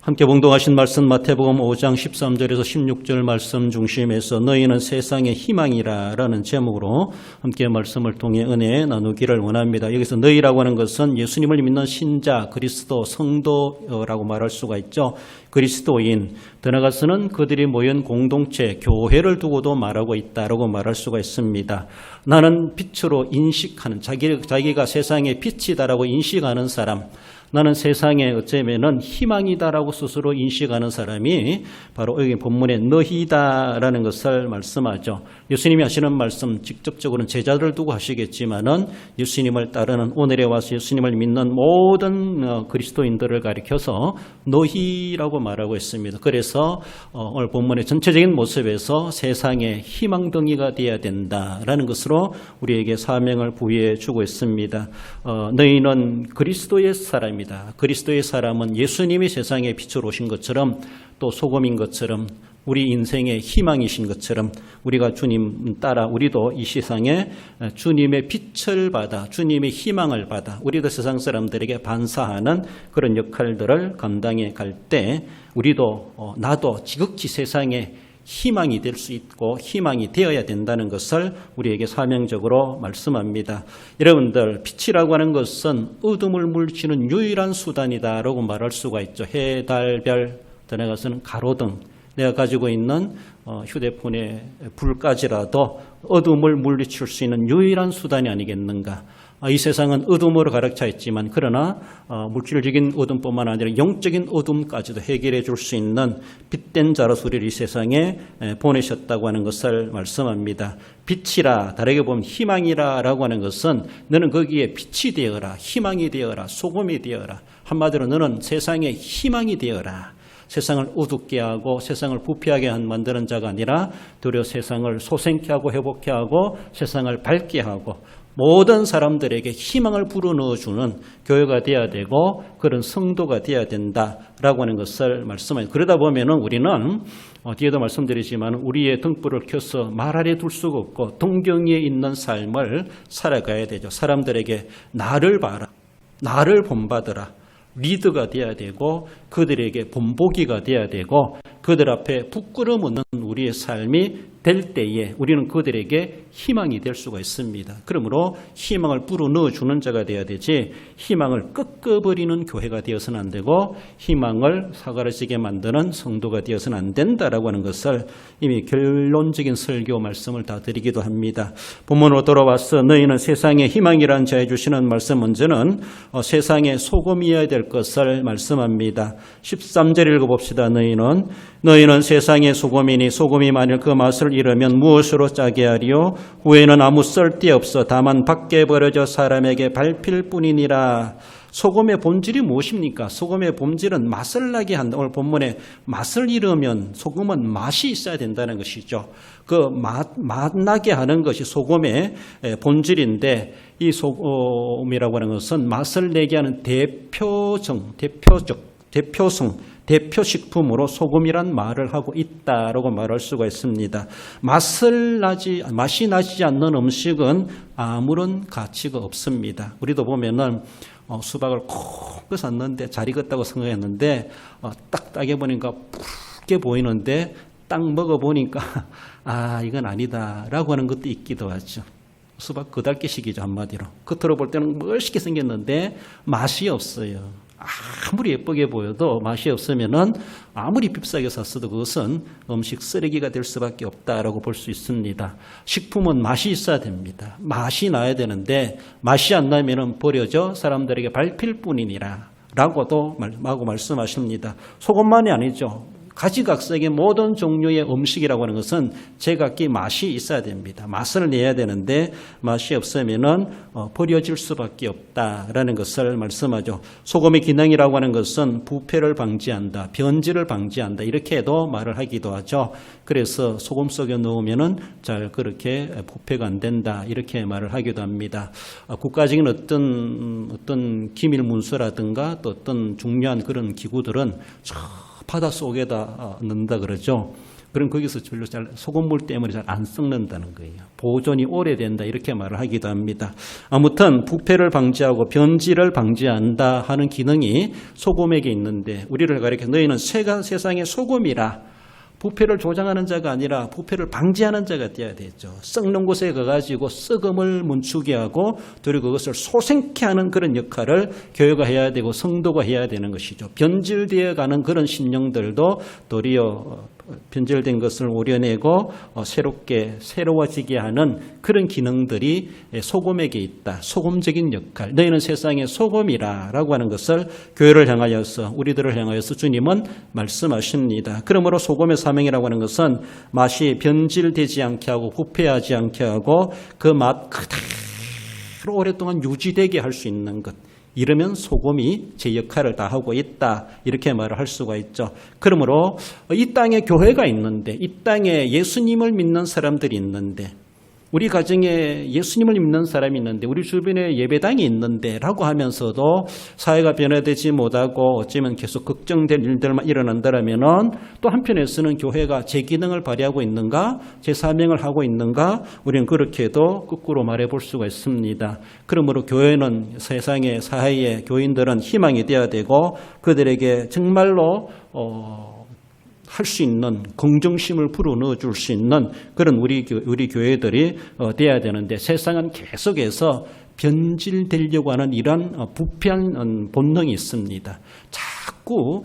함께 봉독하신 말씀 마태복음 5장 13절에서 16절 말씀 중심에서 너희는 세상의 희망이라 라는 제목으로 함께 말씀을 통해 은혜 나누기를 원합니다. 여기서 너희라고 하는 것은 예수님을 믿는 신자, 그리스도, 성도라고 말할 수가 있죠. 그리스도인, 더 나아가서는 그들이 모인 공동체, 교회를 두고도 말하고 있다라고 말할 수가 있습니다. 나는 빛으로 인식하는, 자기가 세상의 빛이다라고 인식하는 사람, 나는 세상에 어쩌면은 희망이다라고 스스로 인식하는 사람이 바로 여기 본문에 너희다라는 것을 말씀하죠. 예수님이 하시는 말씀 직접적으로는 제자들을 두고 하시겠지만은 예수님을 따르는 오늘에 와서 예수님을 믿는 모든 그리스도인들을 가리켜서 너희라고 말하고 있습니다. 그래서 오늘 본문의 전체적인 모습에서 세상의 희망덩이가 되어야 된다라는 것으로 우리에게 사명을 부여해 주고 있습니다. 너희는 그리스도의 사람입니다. 그리스도의 사람은 예수님이 세상에 빛으로 오신 것처럼 또 소금인 것처럼 우리 인생의 희망이신 것처럼 우리가 주님 따라 우리도 이 세상에 주님의 빛을 받아 주님의 희망을 받아 우리도 세상 사람들에게 반사하는 그런 역할들을 감당해 갈 때 우리도 나도 지극히 세상에 희망이 될 수 있고 희망이 되어야 된다는 것을 우리에게 사명적으로 말씀합니다. 여러분들, 빛이라고 하는 것은 어둠을 물리치는 유일한 수단이다라고 말할 수가 있죠. 해, 달, 별, 더 나아가서는 가로등, 내가 가지고 있는 휴대폰의 불까지라도 어둠을 물리칠 수 있는 유일한 수단이 아니겠는가. 이 세상은 어둠으로 가득 차 있지만 그러나 물질적인 어둠뿐만 아니라 영적인 어둠까지도 해결해 줄 수 있는 빛된 자로서 우리를 이 세상에 보내셨다고 하는 것을 말씀합니다. 빛이라, 다르게 보면 희망이라라고 하는 것은 너는 거기에 빛이 되어라, 희망이 되어라, 소금이 되어라. 한마디로 너는 세상의 희망이 되어라. 세상을 어둡게 하고 세상을 부패하게 만드는 자가 아니라 도리어 세상을 소생케 하고 회복케 하고 세상을 밝게 하고 모든 사람들에게 희망을 불어넣어주는 교회가 되어야 되고 그런 성도가 되어야 된다라고 하는 것을 말씀합니다. 그러다 보면은 우리는 뒤에도 말씀드리지만 우리의 등불을 켜서 말 아래 둘 수가 없고 동경에 있는 삶을 살아가야 되죠. 사람들에게 나를 봐라, 나를 본받으라. 리드가 되어야 되고 그들에게 본보기가 되어야 되고 그들 앞에 부끄러움 없는 우리의 삶이 될 때에 우리는 그들에게 희망이 될 수가 있습니다. 그러므로 희망을 불어넣어주는 자가 되어야 되지 희망을 꺾어버리는 교회가 되어서는 안 되고 희망을 사그라지게 만드는 성도가 되어서는 안 된다라고 하는 것을 이미 결론적인 설교 말씀을 다 드리기도 합니다. 본문으로 돌아와서 너희는 세상의 희망이라는 자에 주시는 말씀 먼저는 세상의 소금이어야 될 것을 말씀합니다. 13절 읽어봅시다. 너희는 세상의 소금이니 소금이 만일 그 맛을 잃으면 무엇으로 짜게 하리요? 후에는 아무 쓸데없어 다만 밖에 버려져 사람에게 밟힐 뿐이니라. 소금의 본질이 무엇입니까? 소금의 본질은 맛을 나게 한다. 오늘 본문에 맛을 잃으면 소금은 맛이 있어야 된다는 것이죠. 그 맛 나게 하는 것이 소금의 본질인데 이 소금이라고 하는 것은 맛을 내게 하는 대표식품으로 소금이란 말을 하고 있다라고 말할 수가 있습니다. 맛이 나지 않는 음식은 아무런 가치가 없습니다. 우리도 보면은 수박을 콕 샀는데 잘 익었다고 생각했는데 딱 따게 보니까 붉게 보이는데 딱 먹어보니까 이건 아니다라고 하는 것도 있기도 하죠. 수박 그달깨식이죠, 한마디로. 겉으로 볼 때는 멋있게 생겼는데 맛이 없어요. 아무리 예쁘게 보여도 맛이 없으면은 아무리 비싸게 샀어도 그것은 음식 쓰레기가 될 수밖에 없다라고 볼 수 있습니다. 식품은 맛이 있어야 됩니다. 맛이 나야 되는데 맛이 안 나면은 버려져 사람들에게 밟힐 뿐이니라 라고도 말씀하십니다. 소금만이 아니죠. 가지각색의 모든 종류의 음식이라고 하는 것은 제각기 맛이 있어야 됩니다. 맛을 내야 되는데 맛이 없으면은 버려질 수밖에 없다라는 것을 말씀하죠. 소금의 기능이라고 하는 것은 부패를 방지한다, 변질을 방지한다 이렇게도 말을 하기도 하죠. 그래서 소금 속에 넣으면은 잘 그렇게 부패가 안 된다 이렇게 말을 하기도 합니다. 국가적인 어떤 기밀 문서라든가 또 어떤 중요한 그런 기구들은 바다 속에다 넣는다 그러죠. 그럼 거기서 별로 잘 소금물 때문에 잘 안 썩는다는 거예요. 보존이 오래된다 이렇게 말을 하기도 합니다. 아무튼 부패를 방지하고 변질을 방지한다 하는 기능이 소금에게 있는데 우리를 가리켜 너희는 세상의 소금이라. 부패를 조장하는 자가 아니라 부패를 방지하는 자가 되어야 되죠. 썩는 곳에 가가지고 썩음을 멈추게 하고 그리고 그것을 소생케 하는 그런 역할을 교회가 해야 되고 성도가 해야 되는 것이죠. 변질되어 가는 그런 심령들도 도리어 변질된 것을 오려내고 새로워지게 하는 그런 기능들이 소금에게 있다. 소금적인 역할. 너희는 세상의 소금이라 라고 하는 것을 교회를 향하여서 우리들을 향하여서 주님은 말씀하십니다. 그러므로 소금의 사명이라고 하는 것은 맛이 변질되지 않게 하고 부패하지 않게 하고 그 맛 그대로 오랫동안 유지되게 할 수 있는 것. 이러면 소금이 제 역할을 다 하고 있다 이렇게 말을 할 수가 있죠. 그러므로 이 땅에 교회가 있는데 이 땅에 예수님을 믿는 사람들이 있는데 우리 가정에 예수님을 믿는 사람이 있는데 우리 주변에 예배당이 있는데 라고 하면서도 사회가 변화되지 못하고 어쩌면 계속 걱정될 일들만 일어난다면 또 한편에서는 교회가 제 기능을 발휘하고 있는가 제 사명을 하고 있는가 우리는 그렇게도 거꾸로 말해볼 수가 있습니다. 그러므로 교회는 세상의 사회의 교인들은 희망이 되어야 되고 그들에게 정말로 할 수 있는 긍정심을 불어넣어 줄 수 있는 그런 우리 교회들이 돼야 되는데 세상은 계속해서 변질되려고 하는 이런 부패한 본능이 있습니다. 자꾸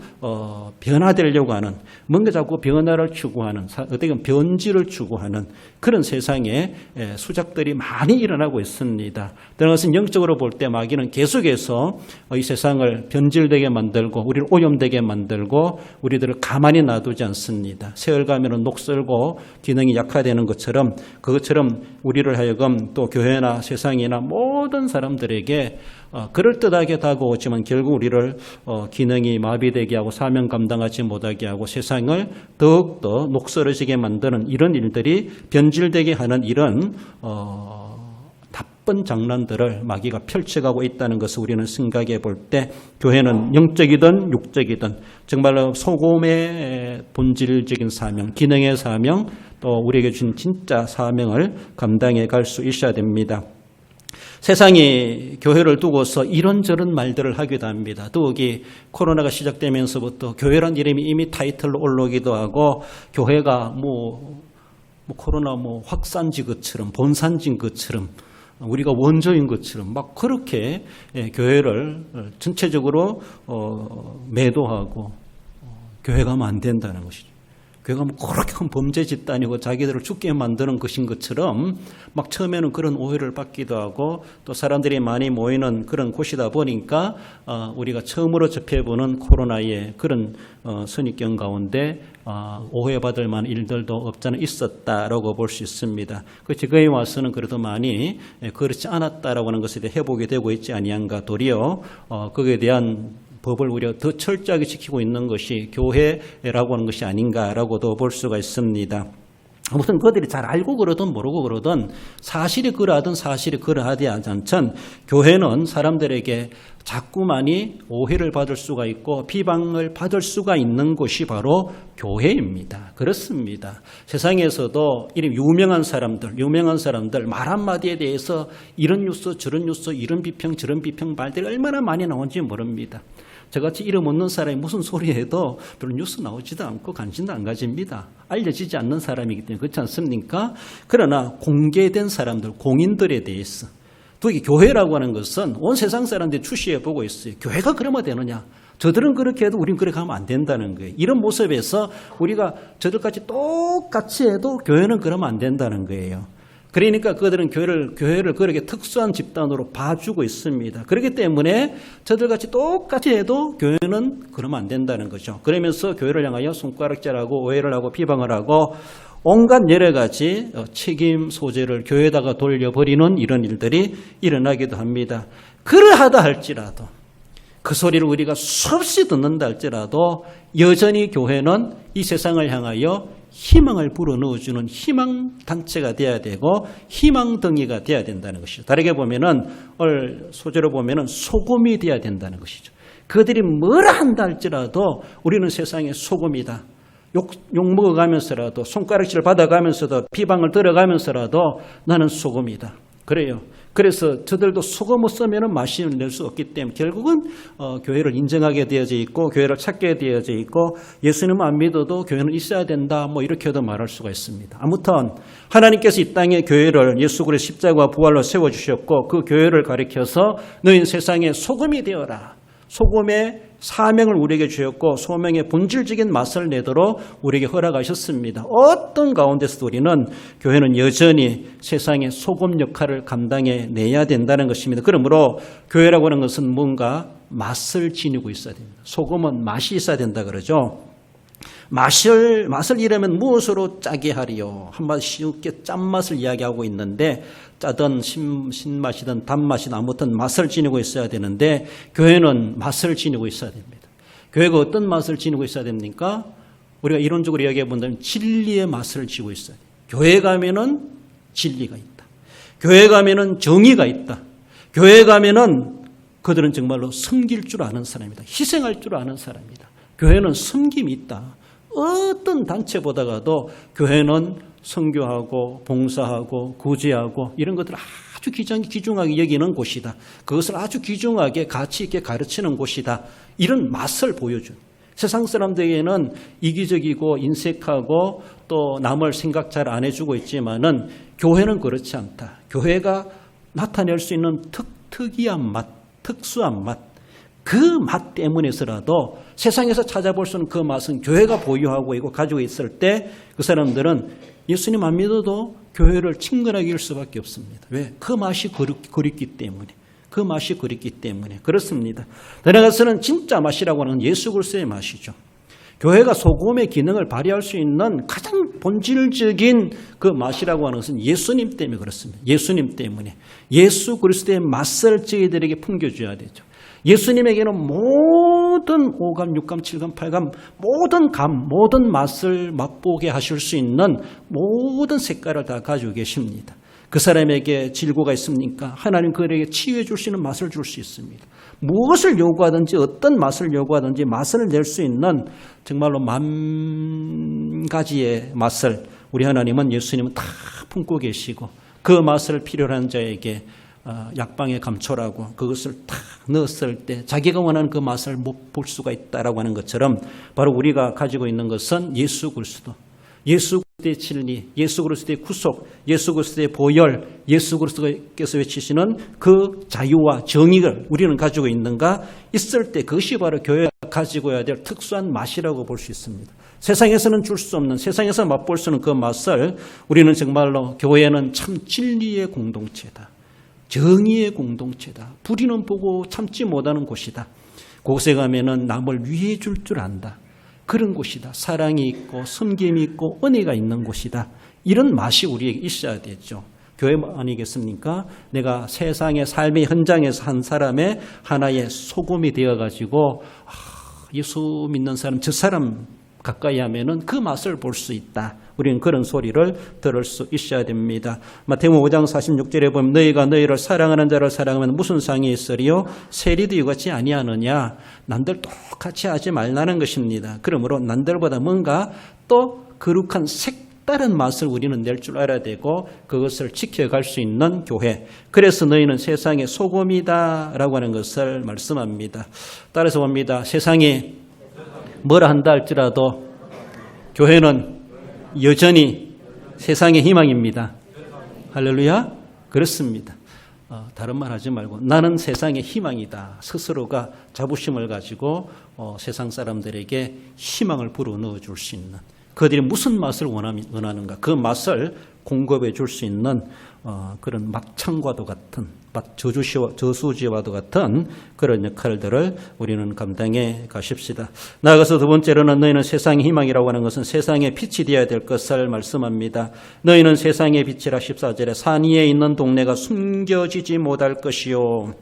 변화되려고 하는 뭔가 자꾸 변화를 추구하는 어떻게 보면 변질을 추구하는 그런 세상에 수작들이 많이 일어나고 있습니다. 그런 것은 영적으로 볼 때 마귀는 계속해서 이 세상을 변질되게 만들고 우리를 오염되게 만들고 우리들을 가만히 놔두지 않습니다. 세월 가면은 녹슬고 기능이 약화되는 것처럼 그것처럼 우리를 하여금 또 교회나 세상이나 모든 사람들에게 그럴듯하게 다가오지만 결국 우리를 기능이 마비되게 하고 사명 감당하지 못하게 하고 세상을 더욱더 녹슬어지게 만드는 이런 일들이 변질되게 하는 이런 나쁜 장난들을 마귀가 펼쳐가고 있다는 것을 우리는 생각해 볼 때 교회는 영적이든 육적이든 정말로 소금의 본질적인 사명, 기능의 사명 또 우리에게 준 진짜 사명을 감당해 갈 수 있어야 됩니다. 세상이 교회를 두고서 이런저런 말들을 하기도 합니다. 더욱이 코로나가 시작되면서부터 교회란 이름이 이미 타이틀로 올라오기도 하고 교회가 코로나 확산지 것처럼 본산지인 것처럼 우리가 원조인 것처럼 막 그렇게 교회를 전체적으로 매도하고 교회가 하면 안 된다는 것이죠. 교회가 그렇게 큰 범죄 집단이고 자기들을 죽게 만드는 것인 것처럼 막 처음에는 그런 오해를 받기도 하고 또 사람들이 많이 모이는 그런 곳이다 보니까 우리가 처음으로 접해보는 코로나의 그런 선입견 가운데 오해받을 만한 일들도 없잖아 있었다라고 볼 수 있습니다. 지금에 와서는 그래도 많이 그렇지 않았다라고 하는 것에 대해 회복이 되고 있지 아니한가 도리어 거기에 대한 법을 우리가 더 철저하게 지키고 있는 것이 교회라고 하는 것이 아닌가라고도 볼 수가 있습니다. 아무튼 그들이 잘 알고 그러든 모르고 그러든 사실이 그러하든 사실이 그러하지 않든 교회는 사람들에게 자꾸만이 오해를 받을 수가 있고 비방을 받을 수가 있는 곳이 바로 교회입니다. 그렇습니다. 세상에서도 이런 유명한 사람들 말 한마디에 대해서 이런 뉴스 저런 뉴스 이런 비평 저런 비평 말들이 얼마나 많이 나온지 모릅니다. 저같이 이름 없는 사람이 무슨 소리 해도 별로 뉴스 나오지도 않고 관심도 안 가집니다. 알려지지 않는 사람이기 때문에 그렇지 않습니까? 그러나 공개된 사람들, 공인들에 대해서 특히 교회라고 하는 것은 온 세상 사람들이 추시해 보고 있어요. 교회가 그러면 되느냐? 저들은 그렇게 해도 우린 그렇게 하면 안 된다는 거예요. 이런 모습에서 우리가 저들같이 똑같이 해도 교회는 그러면 안 된다는 거예요. 그러니까 그들은 교회를 그렇게 특수한 집단으로 봐주고 있습니다. 그렇기 때문에 저들같이 똑같이 해도 교회는 그러면 안 된다는 거죠. 그러면서 교회를 향하여 손가락질하고 오해를 하고 비방을 하고 온갖 여러 가지 책임 소재를 교회에다가 돌려버리는 이런 일들이 일어나기도 합니다. 그러하다 할지라도 그 소리를 우리가 수없이 듣는다 할지라도 여전히 교회는 이 세상을 향하여 희망을 불어넣어주는 희망단체가 되어야 되고 희망덩이가 되어야 된다는 것이죠. 다르게 보면은 소재로 보면은 소금이 되어야 된다는 것이죠. 그들이 뭐라 한다 할지라도 우리는 세상의 소금이다. 욕 먹어가면서라도 손가락질을 받아가면서도 비방을 들어가면서라도 나는 소금이다. 그래요. 그래서 저들도 소금을 쓰면 맛이 낼 수 없기 때문에 결국은 교회를 인정하게 되어져 있고 교회를 찾게 되어져 있고 예수님 안 믿어도 교회는 있어야 된다 뭐 이렇게도 말할 수가 있습니다. 아무튼 하나님께서 이 땅에 교회를 예수 그리스도의 십자가와 부활로 세워주셨고 그 교회를 가리켜서 너희는 세상에 소금이 되어라. 소금의 사명을 우리에게 주셨고 소명의 본질적인 맛을 내도록 우리에게 허락하셨습니다. 어떤 가운데서도 우리는 교회는 여전히 세상의 소금 역할을 감당해내야 된다는 것입니다. 그러므로 교회라고 하는 것은 뭔가 맛을 지니고 있어야 됩니다. 소금은 맛이 있어야 된다 그러죠. 맛을 이르면 무엇으로 짜게 하리요? 한마디 쉽게 짠맛을 이야기하고 있는데 짜든 신맛이든 단맛이든 아무튼 맛을 지니고 있어야 되는데 교회는 맛을 지니고 있어야 됩니다. 교회가 어떤 맛을 지니고 있어야 됩니까? 우리가 이론적으로 이야기해 본다면 진리의 맛을 지고 있어야 돼요. 교회 가면은 진리가 있다. 교회 가면은 정의가 있다. 교회 가면은 그들은 정말로 섬길 줄 아는 사람이다. 희생할 줄 아는 사람이다. 교회는 섬김이 있다. 어떤 단체보다가도 교회는 선교하고 봉사하고 구제하고 이런 것들을 아주 귀중하게 여기는 곳이다. 그것을 아주 귀중하게 가치 있게 가르치는 곳이다. 이런 맛을 보여준. 세상 사람들에게는 이기적이고 인색하고 또 남을 생각 잘 안 해주고 있지만은 교회는 그렇지 않다. 교회가 나타낼 수 있는 특이한 맛, 특수한 맛. 그 맛 때문에서라도 세상에서 찾아볼 수 있는 그 맛은 교회가 보유하고 있고 가지고 있을 때 그 사람들은 예수님 안 믿어도 교회를 친근하게 일 수밖에 없습니다. 왜? 그 맛이 그립기 때문에. 그 맛이 그립기 때문에. 그렇습니다. 나아가서는 진짜 맛이라고 하는 예수 그리스도의 맛이죠. 교회가 소금의 기능을 발휘할 수 있는 가장 본질적인 그 맛이라고 하는 것은 예수님 때문에 그렇습니다. 예수님 때문에. 예수 그리스도의 맛을 저희들에게 풍겨줘야 되죠. 예수님에게는 모든 5감, 6감, 7감, 8감 모든 맛을 맛보게 하실 수 있는 모든 색깔을 다 가지고 계십니다. 그 사람에게 질고가 있습니까? 하나님 그에게 치유해 줄 수 있는 맛을 줄 수 있습니다. 무엇을 요구하든지 어떤 맛을 요구하든지 맛을 낼 수 있는 정말로 만 가지의 맛을 우리 하나님은 예수님은 다 품고 계시고 그 맛을 필요로 하는 자에게 약방의 감초라고 그것을 탁 넣었을 때 자기가 원하는 그 맛을 못 볼 수가 있다라고 하는 것처럼 바로 우리가 가지고 있는 것은 예수 그리스도, 예수 그리스도의 진리, 예수 그리스도의 구속, 예수 그리스도의 보혈, 예수 그리스도께서 외치시는 그 자유와 정의를 우리는 가지고 있는가 있을 때 그것이 바로 교회가 가지고 해야 될 특수한 맛이라고 볼 수 있습니다. 세상에서는 줄 수 없는, 세상에서 맛볼 수 있는 그 맛을 우리는 정말로 교회는 참 진리의 공동체다. 정의의 공동체다. 불의는 보고 참지 못하는 곳이다. 그곳에 가면은 남을 위해 줄 줄 안다. 그런 곳이다. 사랑이 있고 섬김이 있고 은혜가 있는 곳이다. 이런 맛이 우리에게 있어야 되죠. 교회 아니겠습니까? 내가 세상의 삶의 현장에서 한 사람의 하나의 소금이 되어가지고 예수 믿는 사람, 저 사람 가까이 하면은 그 맛을 볼 수 있다. 우리는 그런 소리를 들을 수 있어야 됩니다. 마태복음 5장 46절에 보면 너희가 너희를 사랑하는 자를 사랑하면 무슨 상이 있으리요? 세리도 이같이 아니하느냐? 남들 똑같이 하지 말라는 것입니다. 그러므로 남들보다 뭔가 또 거룩한 색다른 맛을 우리는 낼 줄 알아야 되고 그것을 지켜갈 수 있는 교회. 그래서 너희는 세상의 소금이다라고 하는 것을 말씀합니다. 따라서 봅니다. 세상에 뭐라 한다 할지라도 교회는 여전히 세상의 희망입니다. 할렐루야. 그렇습니다. 다른 말 하지 말고 나는 세상의 희망이다. 스스로가 자부심을 가지고 세상 사람들에게 희망을 불어넣어 줄 수 있는 그들이 무슨 맛을 원하는가 그 맛을 공급해 줄 수 있는 그런 막창과도 같은 저수지와도 같은 그런 역할들을 우리는 감당해 가십시다. 나아가서 두 번째로는 너희는 세상의 희망이라고 하는 것은 세상의 빛이 되어야 될 것을 말씀합니다. 너희는 세상의 빛이라 14절에 산 위에 있는 동네가 숨겨지지 못할 것이요.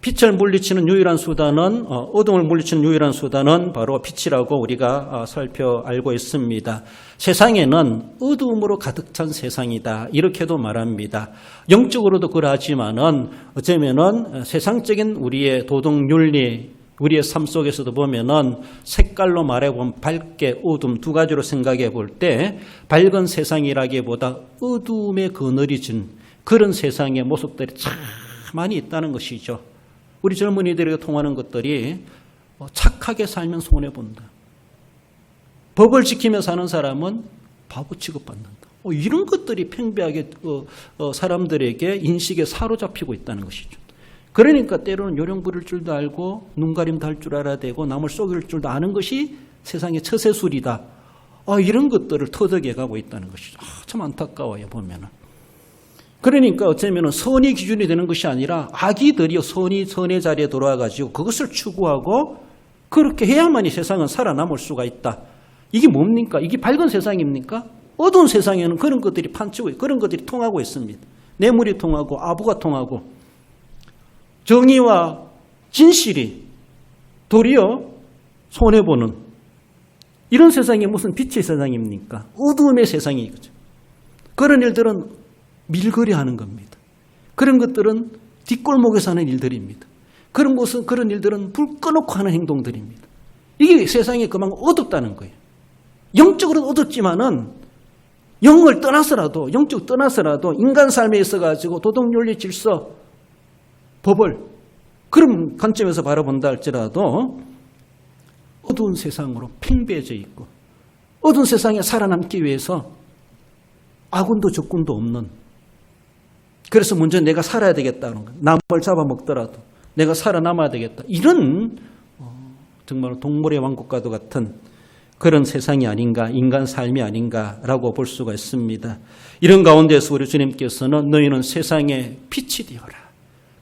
빛을 물리치는 유일한 수단은 어둠을 물리치는 유일한 수단은 바로 빛이라고 우리가 알고 있습니다. 세상에는 어둠으로 가득 찬 세상이다. 이렇게도 말합니다. 영적으로도 그러하지만은 어쩌면은 세상적인 우리의 도덕 윤리 우리의 삶 속에서도 보면은 색깔로 말해보면 밝게 어둠 두 가지로 생각해 볼 때 밝은 세상이라기보다 어둠에 그늘이 진 그런 세상의 모습들이 참 많이 있다는 것이죠. 우리 젊은이들에게 통하는 것들이 착하게 살면 손해본다. 법을 지키며 사는 사람은 바보 취급받는다. 이런 것들이 팽배하게 사람들에게 인식에 사로잡히고 있다는 것이죠. 그러니까 때로는 요령 부릴 줄도 알고 눈가림도 할 줄 알아야 되고 남을 속일 줄도 아는 것이 세상의 처세술이다. 이런 것들을 터득해 가고 있다는 것이죠. 참 안타까워요 보면은. 그러니까 어쩌면 선이 기준이 되는 것이 아니라 악이들이 선의 자리에 돌아와가지고 그것을 추구하고 그렇게 해야만이 세상은 살아남을 수가 있다. 이게 뭡니까? 이게 밝은 세상입니까? 어두운 세상에는 그런 것들이 판치고 그런 것들이 통하고 있습니다. 뇌물이 통하고 아부가 통하고 정의와 진실이 도리어 손해보는 이런 세상이 무슨 빛의 세상입니까? 어두움의 세상이죠. 그런 일들은 밀거리 하는 겁니다. 그런 것들은 뒷골목에서 하는 일들입니다. 그런 일들은 불 꺼놓고 하는 행동들입니다. 이게 세상에 그만큼 어둡다는 거예요. 영적으로는 어둡지만은 영적으로 떠나서라도 인간 삶에 있어가지고 도덕윤리 질서 법을 그런 관점에서 바라본다 할지라도 어두운 세상으로 팽배해져 있고 어두운 세상에 살아남기 위해서 아군도 적군도 없는 그래서 먼저 내가 살아야 되겠다는 거 남을 잡아먹더라도 내가 살아남아야 되겠다 이런 정말 동물의 왕국과도 같은 그런 세상이 아닌가 인간 삶이 아닌가라고 볼 수가 있습니다. 이런 가운데서 우리 주님께서는 너희는 세상의 빛이 되어라.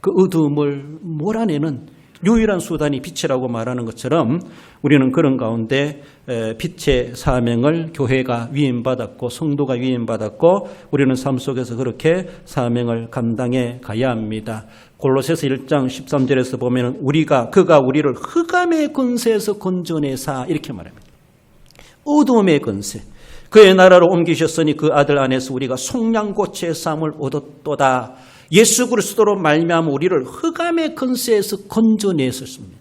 그 어두움을 몰아내는 유일한 수단이 빛이라고 말하는 것처럼 우리는 그런 가운데 빛의 사명을 교회가 위임받았고 성도가 위임받았고 우리는 삶 속에서 그렇게 사명을 감당해 가야 합니다. 골로새서 1장 13절에서 보면 그가 우리를 흑암의 권세에서 건져내사 이렇게 말합니다. 어두움의 권세 그의 나라로 옮기셨으니 그 아들 안에서 우리가 속량고치의 삶을 얻었도다. 예수 그리스도로 말미암아 우리를 흑암의 권세에서 건져내셨습니다.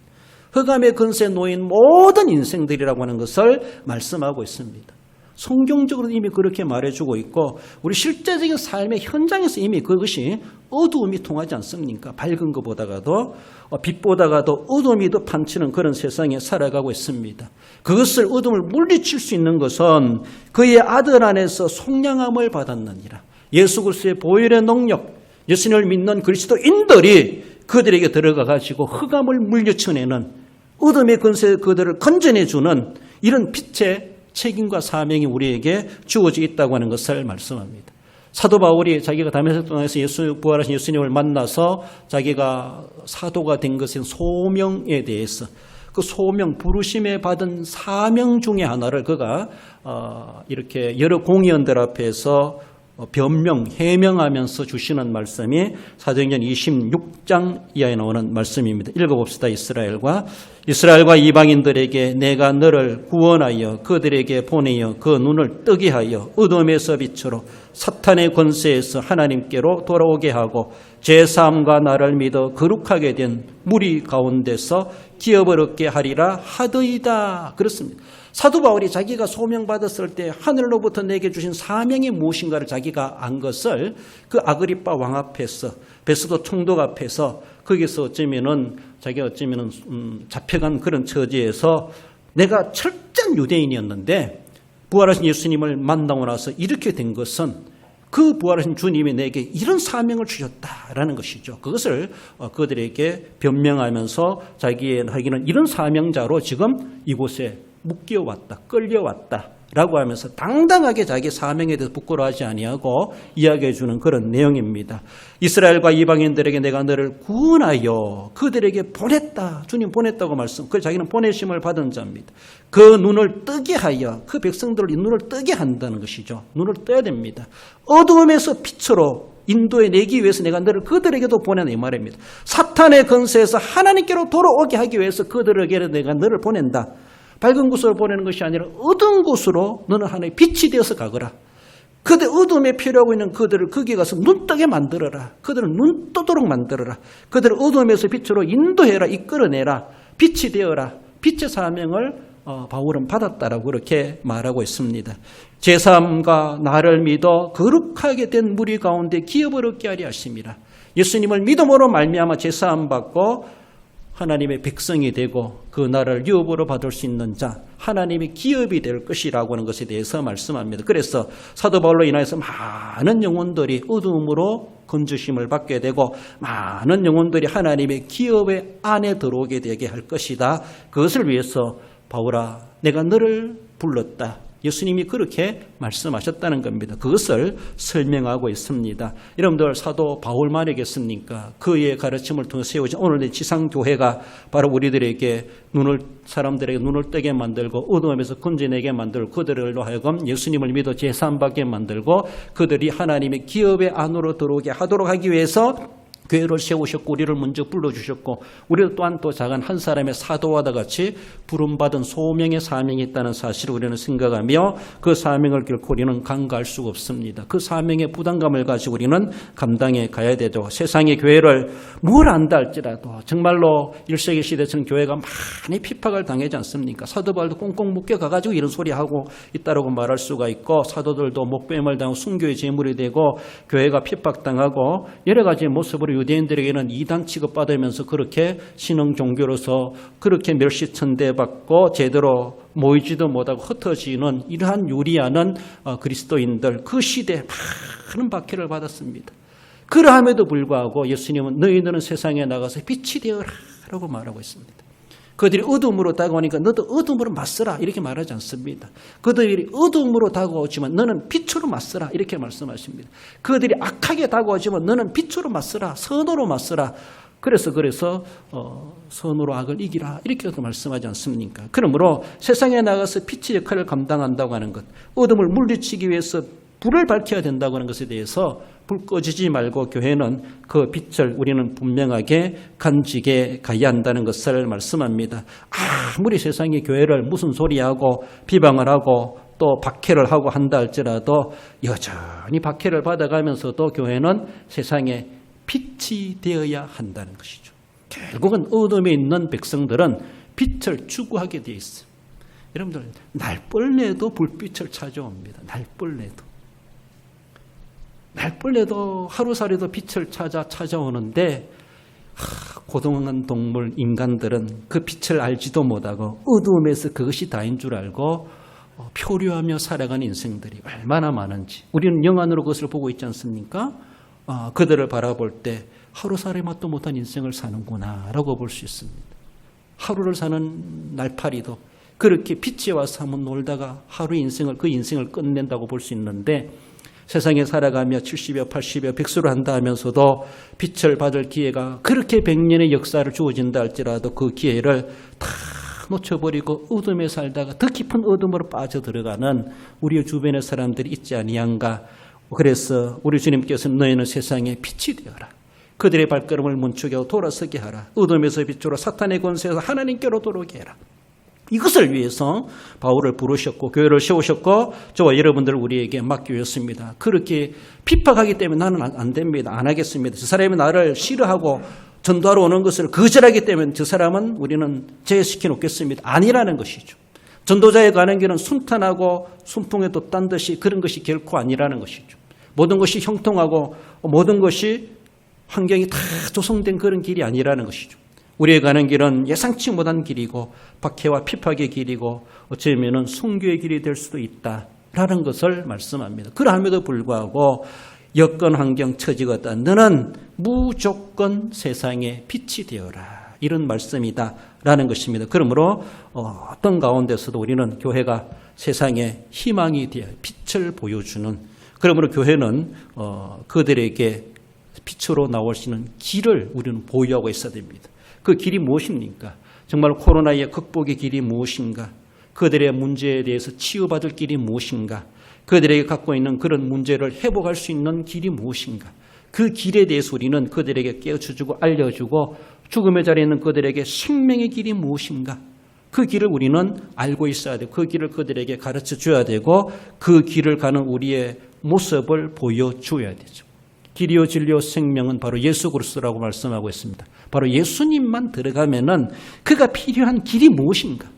흑암의 권세에 놓인 모든 인생들이라고 하는 것을 말씀하고 있습니다. 성경적으로 이미 그렇게 말해주고 있고 우리 실제적인 삶의 현장에서 이미 그것이 어두움이 통하지 않습니까? 밝은 것보다가도 빛보다가도 어두움이 더 판치는 그런 세상에 살아가고 있습니다. 그것을 어둠을 물리칠 수 있는 것은 그의 아들 안에서 속량함을 받았느니라. 예수 그리스도의 보혈의 능력 예수님을 믿는 그리스도인들이 그들에게 들어가 가지고 흑암을 물리쳐내는 어둠의 권세에 그들을 건져내주는 이런 빛의 책임과 사명이 우리에게 주어져 있다고 하는 것을 말씀합니다. 사도 바울이 자기가 다메섹 동에서 부활하신 예수님을 만나서 자기가 사도가 된 것인 소명에 대해서 그 소명 부르심에 받은 사명 중에 하나를 그가 이렇게 여러 공의원들 앞에서 해명하면서 주시는 말씀이 사도행전 26장 이하에 나오는 말씀입니다. 읽어봅시다. 이스라엘과 이방인들에게 내가 너를 구원하여 그들에게 보내어 그 눈을 뜨게 하여 어둠에서 빛으로 사탄의 권세에서 하나님께로 돌아오게 하고 제3과 나를 믿어 거룩하게 된 무리 가운데서 기업을 얻게 하리라 하더이다. 그렇습니다. 사도 바울이 자기가 소명받았을 때 하늘로부터 내게 주신 사명이 무엇인가를 자기가 안 것을 그 아그리빠 왕 앞에서 베스도 총독 앞에서 거기서 자기가 잡혀간 그런 처지에서 내가 철저한 유대인이었는데 부활하신 예수님을 만나고 나서 이렇게 된 것은 그 부활하신 주님이 내게 이런 사명을 주셨다라는 것이죠. 그것을 그들에게 변명하면서 자기는 이런 사명자로 지금 이곳에 묶여왔다, 끌려왔다라고 하면서 당당하게 자기 사명에 대해서 부끄러워하지 아니하고 이야기해 주는 그런 내용입니다. 이스라엘과 이방인들에게 내가 너를 구원하여 그들에게 보냈다. 주님 보냈다고 그 자기는 보내심을 받은 자입니다. 그 눈을 뜨게 하여 그 백성들을 눈을 뜨게 한다는 것이죠. 눈을 떠야 됩니다. 어두움에서 빛으로 인도해 내기 위해서 내가 너를 그들에게도 보낸다 이 말입니다. 사탄의 권세에서 하나님께로 돌아오게 하기 위해서 그들에게 내가 너를 보낸다. 밝은 곳으로 보내는 것이 아니라 어두운 곳으로 너는 하나의 빛이 되어서 가거라. 그들 어둠에 필요하고 있는 그들을 거기에 가서 눈뜨게 만들어라. 그들을 눈 뜨도록 만들어라. 그들을 어둠에서 빛으로 인도해라. 이끌어내라. 빛이 되어라. 빛의 사명을 바울은 받았다라고 그렇게 말하고 있습니다. 제3가 나를 믿어 거룩하게 된 무리 가운데 기업을 얻게 하려 하심이라. 예수님을 믿음으로 말미암아 제사함 받고 하나님의 백성이 되고 그 나라를 유업으로 받을 수 있는 자, 하나님의 기업이 될 것이라고 하는 것에 대해서 말씀합니다. 그래서 사도 바울로 인하여서 많은 영혼들이 어두움으로 건지심을 받게 되고 많은 영혼들이 하나님의 기업의 안에 들어오게 되게 할 것이다. 그것을 위해서 바울아, 내가 너를 불렀다. 예수님이 그렇게 말씀하셨다는 겁니다. 그것을 설명하고 있습니다. 여러분들 사도 바울만이겠습니까? 그의 가르침을 통해 세워진 오늘의 지상교회가 바로 우리들에게 사람들에게 눈을 뜨게 만들고 어두움에서 건져내게 만들고 그들로 하여금 예수님을 믿어 제사함받게 만들고 그들이 하나님의 기업의 안으로 들어오게 하도록 하기 위해서 교회를 세우셨고 우리를 먼저 불러주셨고 우리도 또한 또 작은 한 사람의 사도와도 같이 부름받은 소명의 사명이 있다는 사실을 우리는 생각하며 그 사명을 결코 우리는 간과할 수가 없습니다. 그 사명의 부담감을 가지고 우리는 감당해 가야 되죠. 세상의 교회를 뭘 안다 할지라도 정말로 1세기 시대처럼 교회가 많이 핍박을 당하지 않습니까? 사도 바울도 꽁꽁 묶여가지고 이런 소리하고 있다라고 말할 수가 있고 사도들도 목배임을 당하고 순교의 제물이 되고 교회가 핍박당하고 여러 가지 모습으로 유대인들에게는 이단 취급받으면서 그렇게 신흥 종교로서 그렇게 멸시천대받고 제대로 모이지도 못하고 흩어지는 이러한 유리하는 그리스도인들 그 시대에 많은 박해를 받았습니다. 그러함에도 불구하고 예수님은 너희들은 세상에 나가서 빛이 되어라 라고 말하고 있습니다. 그들이 어둠으로 다가오니까 너도 어둠으로 맞서라 이렇게 말하지 않습니다. 그들이 어둠으로 다가오지만 너는 빛으로 맞서라 이렇게 말씀하십니다. 그들이 악하게 다가오지만 너는 빛으로 맞서라, 선으로 맞서라. 그래서 선으로 악을 이기라 이렇게 말씀하지 않습니까? 그러므로 세상에 나가서 빛의 역할을 감당한다고 하는 것, 어둠을 물리치기 위해서 불을 밝혀야 된다고 하는 것에 대해서 불 꺼지지 말고 교회는 그 빛을 우리는 분명하게 간직해 가야 한다는 것을 말씀합니다. 아무리 세상의 교회를 무슨 소리하고 비방을 하고 또 박해를 하고 한다 할지라도 여전히 박해를 받아가면서도 교회는 세상에 빛이 되어야 한다는 것이죠. 결국은 어둠에 있는 백성들은 빛을 추구하게 되어 있어요. 여러분들 날벌레도 불빛을 찾아옵니다. 날벌레도 하루살이도 빛을 찾아오는데 고등한 동물 인간들은 그 빛을 알지도 못하고 어두움에서 그것이 다인 줄 알고 표류하며 살아가는 인생들이 얼마나 많은지 우리는 영안으로 그것을 보고 있지 않습니까? 그들을 바라볼 때 하루살이 맛도 못한 인생을 사는구나 라고 볼 수 있습니다. 하루를 사는 날파리도 그렇게 빛에 와서 한번 놀다가 하루 그 인생을 끝낸다고 볼 수 있는데 세상에 살아가며 70여 80여 백수를 한다 하면서도 빛을 받을 기회가 그렇게 100년의 역사를 주어진다 할지라도 그 기회를 다 놓쳐버리고 어둠에 살다가 더 깊은 어둠으로 빠져들어가는 우리 주변의 사람들이 있지 아니한가. 그래서 우리 주님께서는 너희는 세상에 빛이 되어라. 그들의 발걸음을 멈추게 하고 돌아서게 하라. 어둠에서 빛으로 사탄의 권세에서 하나님께로 돌아오게 해라. 이것을 위해서 바울을 부르셨고 교회를 세우셨고 저와 여러분들을 우리에게 맡기셨습니다. 그렇게 핍박하기 때문에 나는 안 됩니다. 안 하겠습니다. 저 사람이 나를 싫어하고 전도하러 오는 것을 거절하기 때문에 저 사람은 우리는 제외시켜 놓겠습니다. 아니라는 것이죠. 전도자에 가는 길은 순탄하고 순풍에도 딴 듯이 그런 것이 결코 아니라는 것이죠. 모든 것이 형통하고 모든 것이 환경이 다 조성된 그런 길이 아니라는 것이죠. 우리의 가는 길은 예상치 못한 길이고 박해와 핍박의 길이고 어쩌면 순교의 길이 될 수도 있다라는 것을 말씀합니다. 그럼에도 불구하고 여건 환경 처지가 없다. 너는 무조건 세상에 빛이 되어라. 이런 말씀이다라는 것입니다. 그러므로 어떤 가운데서도 우리는 교회가 세상에 희망이 되어 빛을 보여주는 그러므로 교회는 그들에게 빛으로 나올 수 있는 길을 우리는 보유하고 있어야 됩니다. 그 길이 무엇입니까? 정말 코로나의 극복의 길이 무엇인가? 그들의 문제에 대해서 치유받을 길이 무엇인가? 그들에게 갖고 있는 그런 문제를 회복할 수 있는 길이 무엇인가? 그 길에 대해서 우리는 그들에게 깨우쳐주고 알려주고 죽음의 자리에 있는 그들에게 생명의 길이 무엇인가? 그 길을 우리는 알고 있어야 되고 그 길을 그들에게 가르쳐 줘야 되고 그 길을 가는 우리의 모습을 보여줘야 되죠. 길이요 진리요 생명은 바로 예수 그리스도라고 말씀하고 있습니다. 바로 예수님만 들어가면은 그가 필요한 길이 무엇인가?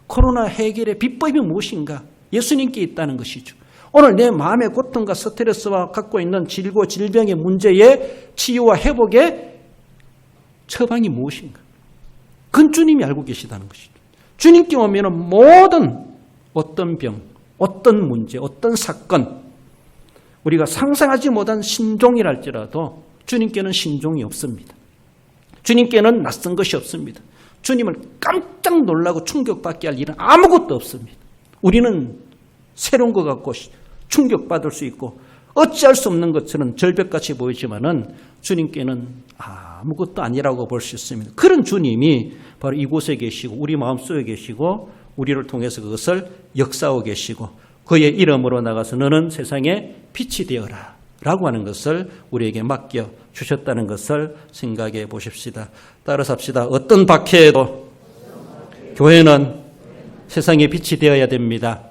코로나 해결의 비법이 무엇인가? 예수님께 있다는 것이죠. 오늘 내 마음의 고통과 스트레스와 갖고 있는 질병의 문제의 치유와 회복의 처방이 무엇인가? 그건 주님이 알고 계시다는 것이죠. 주님께 오면 모든 어떤 병, 어떤 문제, 어떤 사건, 우리가 상상하지 못한 신종이랄지라도 주님께는 신종이 없습니다. 주님께는 낯선 것이 없습니다. 주님을 깜짝 놀라고 충격받게 할 일은 아무것도 없습니다. 우리는 새로운 것 같고 충격받을 수 있고 어찌할 수 없는 것처럼 절벽같이 보이지만은 주님께는 아무것도 아니라고 볼 수 있습니다. 그런 주님이 바로 이곳에 계시고 우리 마음속에 계시고 우리를 통해서 그것을 역사하고 계시고 그의 이름으로 나가서 너는 세상에 빛이 되어라 라고 하는 것을 우리에게 맡겨 주셨다는 것을 생각해 보십시다. 따라서 합시다. 어떤 박해에도 교회는 세상에 빛이 되어야 됩니다.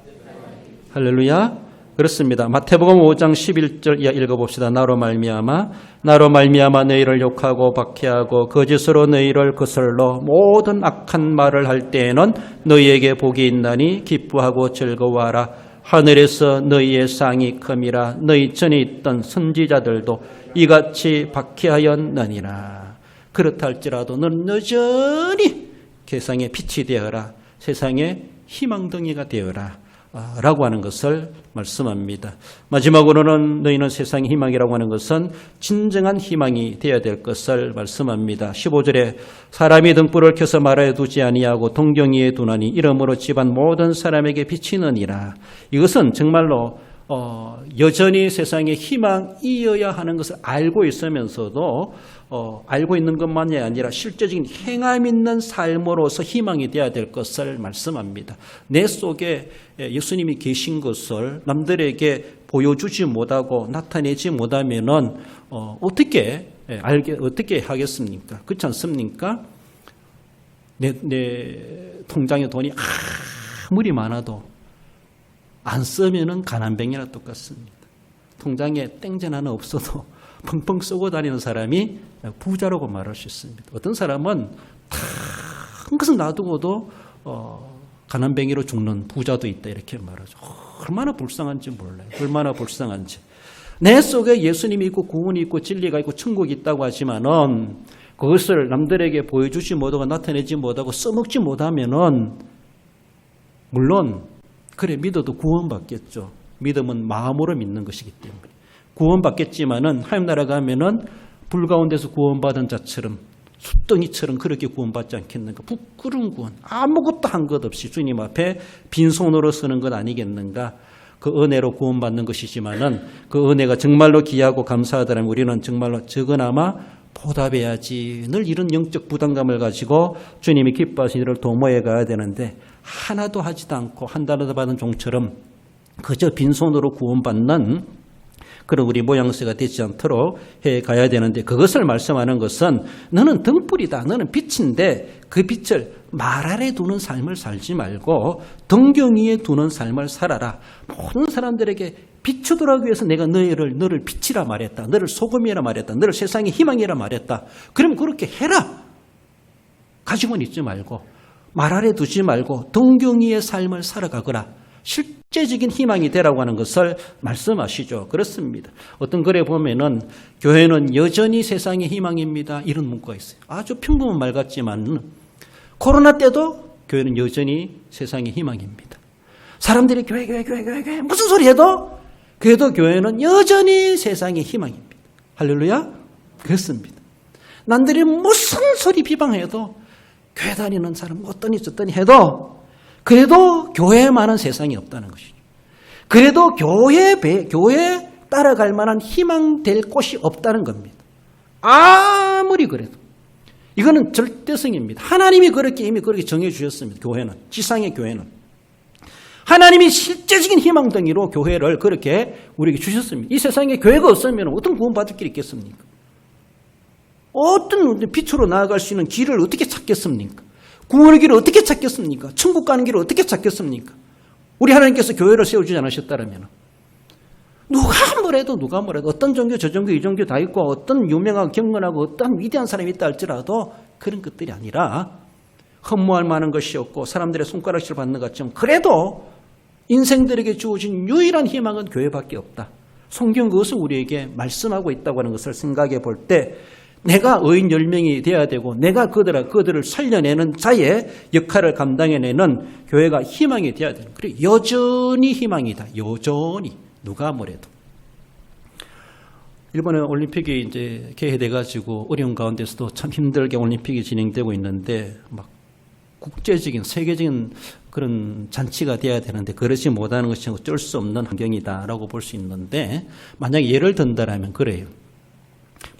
할렐루야. 그렇습니다. 마태복음 5장 11절 이하 읽어봅시다. 나로 말미암아 너희를 욕하고 박해하고 거짓으로 너희를 거슬러 모든 악한 말을 할 때에는 너희에게 복이 있나니 기뻐하고 즐거워하라. 하늘에서 너희의 상이 큼이라. 너희 전에 있던 선지자들도 이같이 박해하였느니라. 그렇다 할지라도 너는 여전히 세상에 빛이 되어라. 세상에 희망덩이가 되어라. 라고 하는 것을 말씀합니다. 마지막으로는 너희는 세상의 희망이라고 하는 것은 진정한 희망이 되어야 될 것을 말씀합니다. 15절에 사람이 등불을 켜서 마루에 두지 아니하고 동경 위에 두나니 이러므로 집안 모든 사람에게 비치느니라. 이것은 정말로 여전히 세상에 희망이어야 하는 것을 알고 있으면서도 알고 있는 것만이 아니라 실제적인 행함 있는 삶으로서 희망이 되어야 될 것을 말씀합니다. 내 속에 예수님이 계신 것을 남들에게 보여주지 못하고 나타내지 못하면은 어떻게 하겠습니까? 그렇지 않습니까? 내 통장에 돈이 아무리 많아도 안 쓰면은 가난뱅이나 똑같습니다. 통장에 땡전 하나 없어도 펑펑 쓰고 다니는 사람이 부자라고 말할 수 있습니다. 어떤 사람은 다 한 것을 놔두고도 가난뱅이로 죽는 부자도 있다 이렇게 말하죠. 얼마나 불쌍한지 몰라요. 얼마나 불쌍한지. 내 속에 예수님이 있고 구원이 있고 진리가 있고 천국이 있다고 하지만은 그것을 남들에게 보여주지 못하고 나타내지 못하고 써먹지 못하면은 물론 그래 믿어도 구원받겠죠. 믿음은 마음으로 믿는 것이기 때문에 구원받겠지만은 하나님 나라 가면은 불 가운데서 구원받은 자처럼 숫덩이처럼 그렇게 구원받지 않겠는가? 부끄러운 구원, 아무것도 한 것 없이 주님 앞에 빈손으로 서는 것 아니겠는가? 그 은혜로 구원받는 것이지만은 그 은혜가 정말로 귀하고 감사하다면 우리는 정말로 적어나마 보답해야지. 늘 이런 영적 부담감을 가지고 주님이 기뻐하신 일을 도모해 가야 되는데 하나도 하지도 않고 한 달러도 받은 종처럼 그저 빈손으로 구원받는 그런 우리 모양새가 되지 않도록 해 가야 되는데 그것을 말씀하는 것은 너는 등불이다. 너는 빛인데 그 빛을 말 아래 두는 삶을 살지 말고 등경 위에 두는 삶을 살아라. 모든 사람들에게 비추도록 위해서 내가 너를 빛이라 말했다. 너를 소금이라 말했다. 너를 세상의 희망이라 말했다. 그럼 그렇게 해라. 가지고는 있지 말고 말 아래 두지 말고 등경 위의 삶을 살아가거라. 실제적인 희망이 되라고 하는 것을 말씀하시죠. 그렇습니다. 어떤 글에 보면은 교회는 여전히 세상의 희망입니다. 이런 문구가 있어요. 아주 평범한 말 같지만 코로나 때도 교회는 여전히 세상의 희망입니다. 사람들이 교회 무슨 소리 해도 그래도 교회는 여전히 세상의 희망입니다. 할렐루야. 그렇습니다. 남들이 무슨 소리 비방해도 교회 다니는 사람 어떠니 저떠니 해도 그래도 교회만한 세상이 없다는 것이죠. 그래도 교회 따라갈 만한 희망될 곳이 없다는 겁니다. 아무리 그래도. 이거는 절대성입니다. 하나님이 이미 그렇게 정해 주셨습니다. 교회는. 지상의 교회는. 하나님이 실제적인 희망덩이로 교회를 그렇게 우리에게 주셨습니다. 이 세상에 교회가 없으면 어떤 구원받을 길이 있겠습니까? 어떤 빛으로 나아갈 수 있는 길을 어떻게 찾겠습니까? 구원의 길을 어떻게 찾겠습니까? 천국 가는 길을 어떻게 찾겠습니까? 우리 하나님께서 교회를 세워주지 않으셨다면 누가 뭐래도 어떤 종교 저 종교 이 종교 다 있고 어떤 유명하고 경건하고 어떤 위대한 사람이 있다 할지라도 그런 것들이 아니라 흠모할 만한 것이 없고 사람들의 손가락질 받는 것처럼 그래도 인생들에게 주어진 유일한 희망은 교회밖에 없다. 성경 그것을 우리에게 말씀하고 있다고 하는 것을 생각해 볼 때 내가 의인 10명이 되어야 되고 내가 그들을 살려내는 자의 역할을 감당해내는 교회가 희망이 되어야 되는. 그래 여전히 희망이다. 여전히 누가 뭐래도. 일본의 올림픽이 이제 개회돼 가지고 어려운 가운데서도 참 힘들게 올림픽이 진행되고 있는데 막 국제적인 세계적인 그런 잔치가 돼야 되는데 그러지 못하는 것이 어쩔 수 없는 환경이다라고 볼 수 있는데 만약에 예를 든다라면 그래요.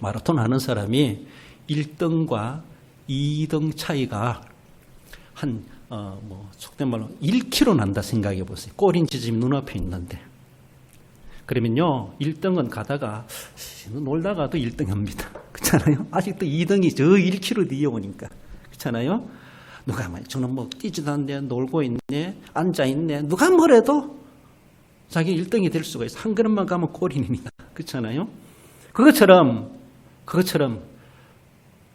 마라톤 하는 사람이 1등과 2등 차이가 한 속된 말로 1km 난다 생각해 보세요. 꼬린 지점이 눈앞에 있는데 그러면요 1등은 가다가 놀다가도 1등입니다. 그렇잖아요. 아직도 2등이 저 1km 뒤에 오니까 그렇잖아요. 누가 말이야 저는 뭐 뛰지도 않네 놀고 있네 앉아있네 누가 뭐래도 자기 1등이 될 수가 있어. 한 걸음만 가면 꼬린입니다. 그렇잖아요. 그것처럼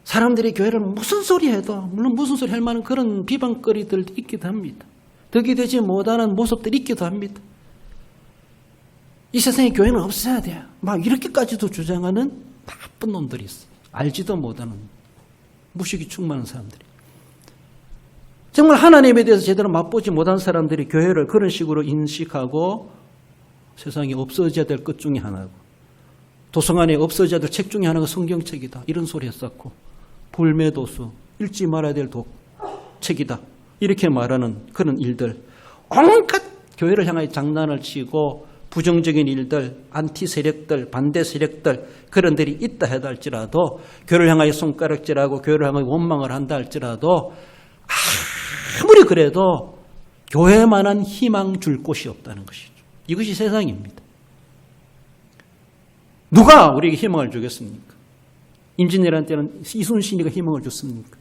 사람들이 교회를 무슨 소리 해도 물론 무슨 소리 할 만한 그런 비방거리들도 있기도 합니다. 덕이 되지 못하는 모습들이 있기도 합니다. 이 세상에 교회는 없어야 돼요. 막 이렇게까지도 주장하는 나쁜 놈들이 있어요. 알지도 못하는 무식이 충만한 사람들이. 정말 하나님에 대해서 제대로 맛보지 못한 사람들이 교회를 그런 식으로 인식하고 세상에 없어져야 될 것 중에 하나고 도서관에 없어져야 될 책 중에 하나가 성경책이다. 이런 소리 했었고 불매도수, 읽지 말아야 될 책이다. 이렇게 말하는 그런 일들. 온갖 교회를 향하여 장난을 치고 부정적인 일들, 안티 세력들, 반대 세력들 그런 들이 있다 해도 할지라도 교회를 향하여 손가락질하고 교회를 향하여 원망을 한다 할지라도 아무리 그래도 교회만한 희망 줄 곳이 없다는 것이죠. 이것이 세상입니다. 누가 우리에게 희망을 주겠습니까? 임진왜란 때는 이순신이가 희망을 줬습니까?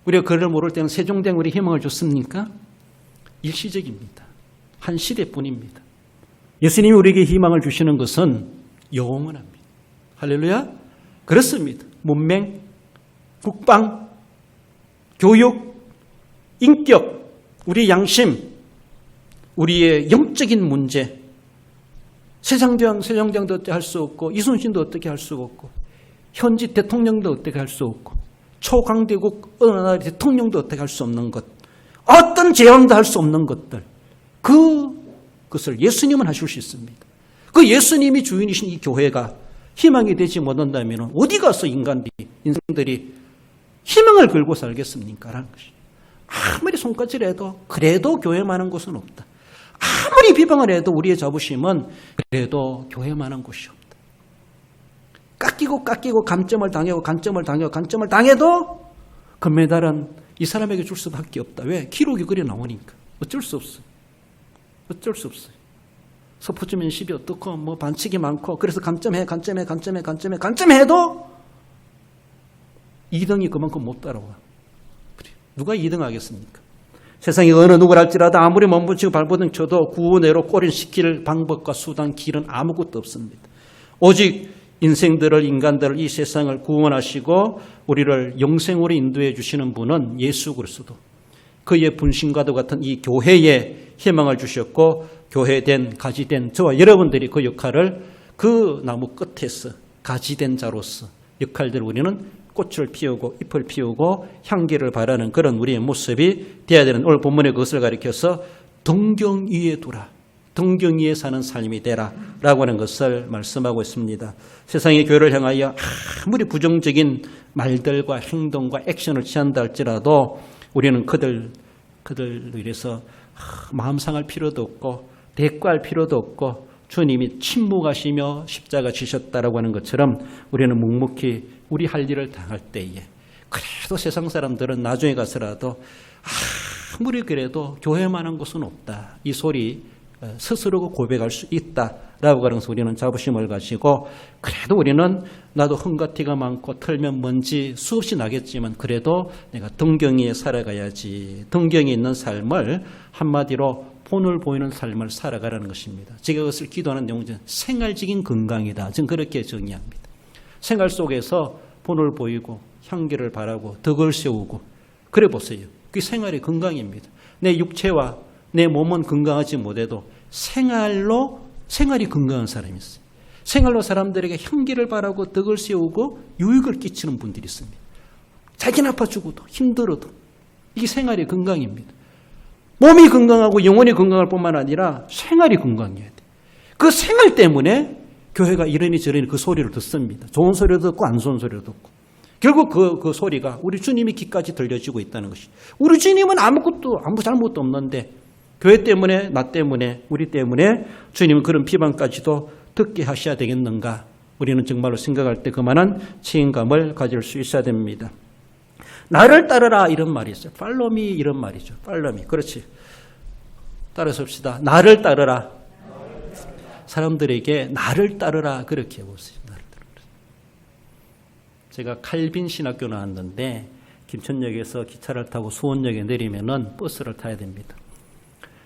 우리가 그를 모를 때는 세종대왕이 우리에게 희망을 줬습니까? 일시적입니다. 한 시대뿐입니다. 예수님이 우리에게 희망을 주시는 것은 영원합니다. 할렐루야? 그렇습니다. 문맹, 국방, 교육, 인격, 우리의 양심, 우리의 영적인 문제, 세종대왕도 어떻게 할 수 없고 이순신도 어떻게 할 수 없고 현지 대통령도 어떻게 할 수 없고 초강대국 어느 나라의 대통령도 어떻게 할 수 없는 것, 어떤 제왕도 할 수 없는 것들, 그것을 예수님은 하실 수 있습니다. 그 예수님이 주인이신 이 교회가 희망이 되지 못한다면 어디 가서 인생들이 희망을 걸고 살겠습니까? 라는 것이. 아무리 손가락질해도 그래도 교회만한 곳은 없다. 아무리 비방을 해도 우리의 자부심은 그래도 교회만한 곳이 없다. 깎이고 감점을 당해도 그 메달은 이 사람에게 줄 수밖에 없다. 왜? 기록이 그래 나오니까. 어쩔 수 없어요. 서포트면 10이 어떻고 뭐 반칙이 많고 그래서 감점해도 2등이 그만큼 못 따라와. 그래. 누가 2등 하겠습니까? 세상에 어느 누구를 할지라도 아무리 몸부치고 발버둥 쳐도 구원으로 꼬린시킬 방법과 수단, 길은 아무것도 없습니다. 오직 인간들을 이 세상을 구원하시고 우리를 영생으로 인도해 주시는 분은 예수 그리스도. 그의 분신과도 같은 이 교회에 희망을 주셨고 교회된 가지된 저와 여러분들이 그 역할을 그 나무 끝에서 가지된 자로서 역할들을 우리는 꽃을 피우고 잎을 피우고 향기를 바라는 그런 우리의 모습이 되어야 되는 오늘 본문의 그것을 가리켜서 등경 위에 두라. 등경 위에 사는 삶이 되라 라고 하는 것을 말씀하고 있습니다. 세상의 교회를 향하여 아무리 부정적인 말들과 행동과 액션을 취한다 할지라도 우리는 그들로 인해서 마음 상할 필요도 없고 대꾸할 필요도 없고 주님이 침묵하시며 십자가 지셨다라고 하는 것처럼 우리는 묵묵히 우리 할 일을 당할 때에 그래도 세상 사람들은 나중에 가서라도 아무리 그래도 교회만한 곳은 없다. 이 소리 스스로 고백할 수 있다라고 하는 것을 우리는 자부심을 가지고 그래도 우리는 나도 헝가티가 많고 털면 먼지 수없이 나겠지만 그래도 내가 등경위에 살아가야지. 등경이 있는 삶을 한마디로 본을 보이는 삶을 살아가라는 것입니다. 제가 그것을 기도하는 내용은 생활적인 건강이다. 저는 그렇게 정의합니다. 생활 속에서 본을 보이고 향기를 바라고 덕을 세우고 그래 보세요. 그게 생활의 건강입니다. 내 육체와 내 몸은 건강하지 못해도 생활이 건강한 사람이 있어요. 생활로 사람들에게 향기를 바라고 덕을 세우고 유익을 끼치는 분들이 있습니다. 자기는 아파 죽어도 힘들어도 이게 생활의 건강입니다. 몸이 건강하고 영혼이 건강할 뿐만 아니라 생활이 건강해야 돼. 그 생활 때문에 교회가 이러니 저러니 그 소리를 듣습니다. 좋은 소리도 듣고 안 좋은 소리도 듣고. 결국 그 소리가 우리 주님의 귀까지 들려지고 있다는 것이. 우리 주님은 아무 잘못도 없는데 교회 때문에 나 때문에 우리 때문에 주님은 그런 비방까지도 듣게 하셔야 되겠는가. 우리는 정말로 생각할 때 그만한 책임감을 가질 수 있어야 됩니다. 나를 따르라 이런 말이 있어요. 팔로우 미 이런 말이죠. 팔로우 미. 그렇지. 따라서 봅시다. 나를 따르라. 사람들에게 나를 따르라 그렇게 해보세요. 나를 따르라. 제가 칼빈 신학교 나왔는데 김천역에서 기차를 타고 수원역에 내리면은 버스를 타야 됩니다.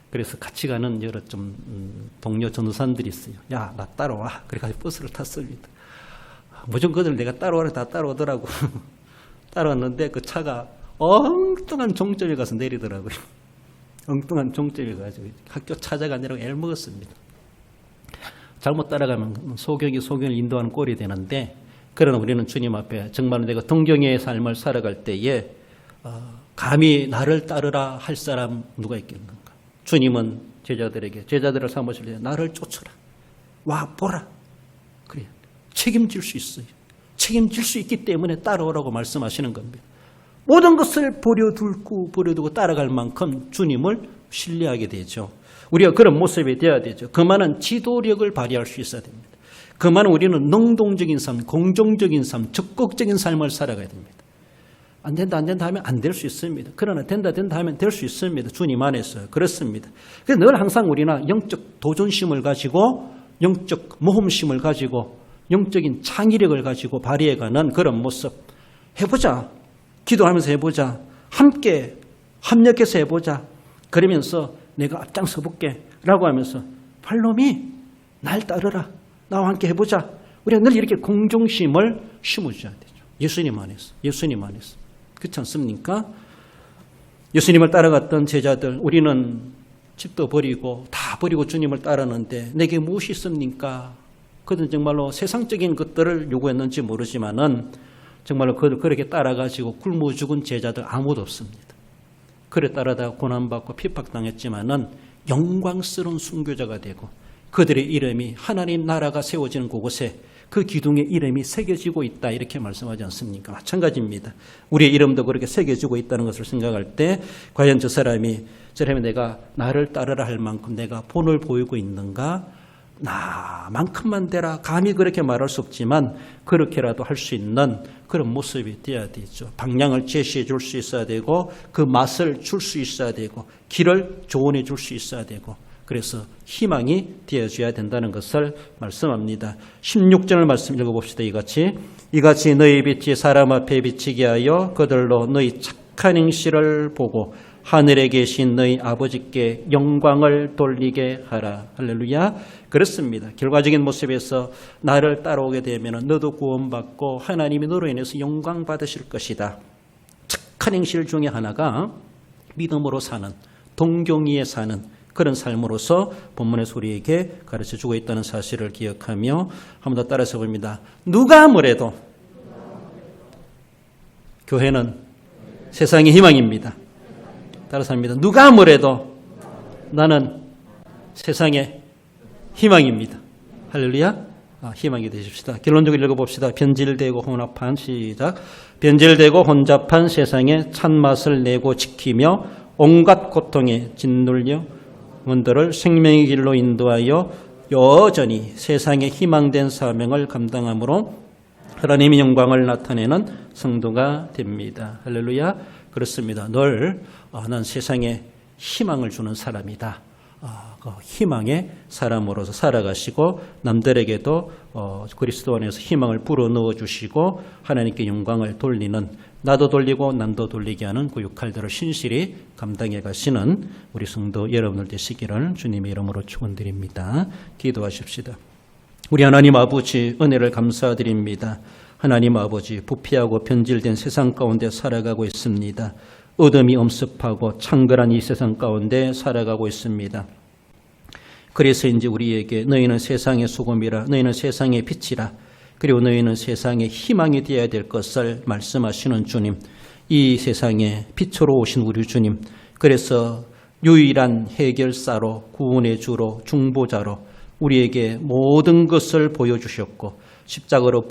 그래서 같이 가는 여러 좀 동료 전도사님들이 있어요. 야, 나 따라와. 그래가지고 버스를 탔습니다. 무조건 그들 내가 따라오라 다 따라오더라고. 따라왔는데 그 차가 엉뚱한 종점에 가서 내리더라고요. 엉뚱한 종점에 가지고 학교 찾아가느라고 애를 먹었습니다. 잘못 따라가면 소경을 인도하는 꼴이 되는데 그러나 우리는 주님 앞에 정말 내가 동경의 삶을 살아갈 때에 감히 나를 따르라 할 사람 누가 있겠는가. 주님은 제자들을 삼으실 때 나를 쫓아라. 와 보라. 그래 책임질 수 있어요. 책임질 수 있기 때문에 따라오라고 말씀하시는 겁니다. 모든 것을 버려두고 따라갈 만큼 주님을 신뢰하게 되죠. 우리가 그런 모습이 되어야 되죠. 그만한 지도력을 발휘할 수 있어야 됩니다. 그만한 우리는 능동적인 삶, 공정적인 삶, 적극적인 삶을 살아가야 됩니다. 안 된다 하면 안 될 수 있습니다. 그러나 된다 하면 될 수 있습니다. 주님 안에서 그렇습니다. 그래서 늘 항상 우리는 영적 도전심을 가지고 영적 모험심을 가지고 영적인 창의력을 가지고 발휘해가는 그런 모습 해보자. 기도하면서 해보자. 함께 합력해서 해보자. 그러면서 내가 앞장서 볼게 라고 하면서 팔로미 날 따르라. 나와 함께 해보자. 우리가 늘 이렇게 공정심을 심어줘야 되죠. 예수님 안에서. 그렇지 않습니까? 예수님을 따라갔던 제자들 우리는 집도 버리고 다 버리고 주님을 따르는데 내게 무엇이 있습니까? 그들은 정말로 세상적인 것들을 요구했는지 모르지만은 정말로 그렇게 따라가지고 굶어 죽은 제자들 아무도 없습니다. 그래 따라다가 고난받고 핍박당했지만은 영광스러운 순교자가 되고 그들의 이름이 하나님 나라가 세워지는 그곳에 그 기둥의 이름이 새겨지고 있다 이렇게 말씀하지 않습니까? 마찬가지입니다. 우리의 이름도 그렇게 새겨지고 있다는 것을 생각할 때 과연 저 사람이 내가 나를 따르라 할 만큼 내가 본을 보이고 있는가? 나만큼만 되라. 감히 그렇게 말할 수 없지만 그렇게라도 할 수 있는 그런 모습이 되어야 되죠. 방향을 제시해 줄 수 있어야 되고 그 맛을 줄 수 있어야 되고 길을 조언해 줄 수 있어야 되고 그래서 희망이 되어줘야 된다는 것을 말씀합니다. 16절을 말씀 읽어봅시다. 이같이 너희 빛이 사람 앞에 비치게 하여 그들로 너희 착한 행실을 보고 하늘에 계신 너희 아버지께 영광을 돌리게 하라. 할렐루야. 그렇습니다. 결과적인 모습에서 나를 따라오게 되면 너도 구원받고 하나님이 너로 인해서 영광 받으실 것이다. 착한 행실 중에 하나가 믿음으로 사는, 동경의에 사는 그런 삶으로서 본문에서 우리에게 가르쳐주고 있다는 사실을 기억하며 한 번 더 따라서 봅니다. 누가 뭐래도 교회는 세상의 희망입니다. 따라서 합니다. 누가 뭐래도 나는 세상의 희망입니다. 할렐루야. 희망이 되십시다. 결론적으로 읽어봅시다. 변질되고 혼합한 시작. 변질되고 혼잡한 세상에 찬맛을 내고 지키며 온갖 고통에 짓눌려 원들을 생명의 길로 인도하여 여전히 세상에 희망된 사명을 감당함으로 하나님의 영광을 나타내는 성도가 됩니다. 할렐루야. 그렇습니다. 늘 난 세상에 희망을 주는 사람이다. 그 희망의 사람으로서 살아가시고 남들에게도 그리스도 안에서 희망을 불어넣어 주시고 하나님께 영광을 돌리는, 나도 돌리고 남도 돌리게 하는 그 역할들을 신실히 감당해 가시는 우리 성도 여러분들 되시기를 주님의 이름으로 축원드립니다. 기도하십시다. 우리 하나님 아버지, 은혜를 감사드립니다. 하나님 아버지, 부패하고 변질된 세상 가운데 살아가고 있습니다. 어둠이 엄습하고 창궐한 이 세상 가운데 살아가고 있습니다. 그래서 이제 우리에게 너희는 세상의 소금이라, 너희는 세상의 빛이라, 그리고 너희는 세상의 희망이 되어야 될 것을 말씀하시는 주님, 이 세상에 빛으로 오신 우리 주님, 그래서 유일한 해결사로, 구원의 주로, 중보자로 우리에게 모든 것을 보여주셨고 십자가로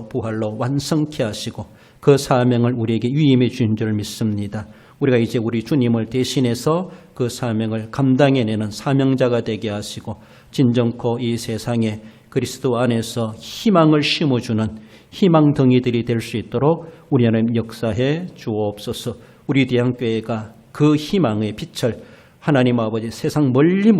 부활로 완성케 하시고 그 사명을 우리에게 위임해 주신 줄 믿습니다. 우리가 이제 우리 주님을 대신해서 그 사명을 감당해내는 사명자가 되게 하시고 진정코 이 세상에 그리스도 안에서 희망을 심어주는 희망덩이들이 될 수 있도록 우리 하나님 역사해 주옵소서. 우리 대양교회가 그 희망의 빛을 하나님 아버지 세상 멀리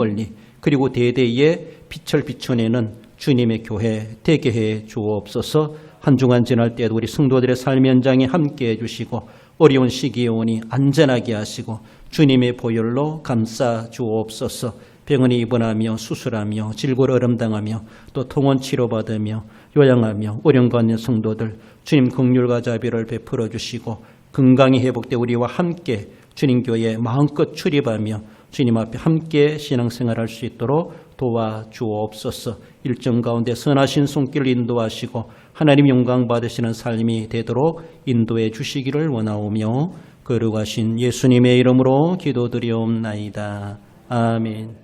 그리고 대대에 빛을 비춰내는 주님의 교회 되게 해 주옵소서. 한 주간 지날 때에도 우리 성도들의 삶의 현장에 함께해 주시고 어려운 시기에 오니 안전하게 하시고 주님의 보혈로 감싸 주옵소서. 병원에 입원하며 수술하며 질고를 어름당하며 또 통원 치료받으며 요양하며 어려움 받는 성도들 주님 긍휼과 자비를 베풀어 주시고 건강이 회복돼 우리와 함께 주님 교회에 마음껏 출입하며 주님 앞에 함께 신앙생활할 수 있도록 도와주옵소서. 일정 가운데 선하신 손길 인도하시고 하나님 영광 받으시는 삶이 되도록 인도해 주시기를 원하오며 거룩하신 예수님의 이름으로 기도드리옵나이다. 아멘.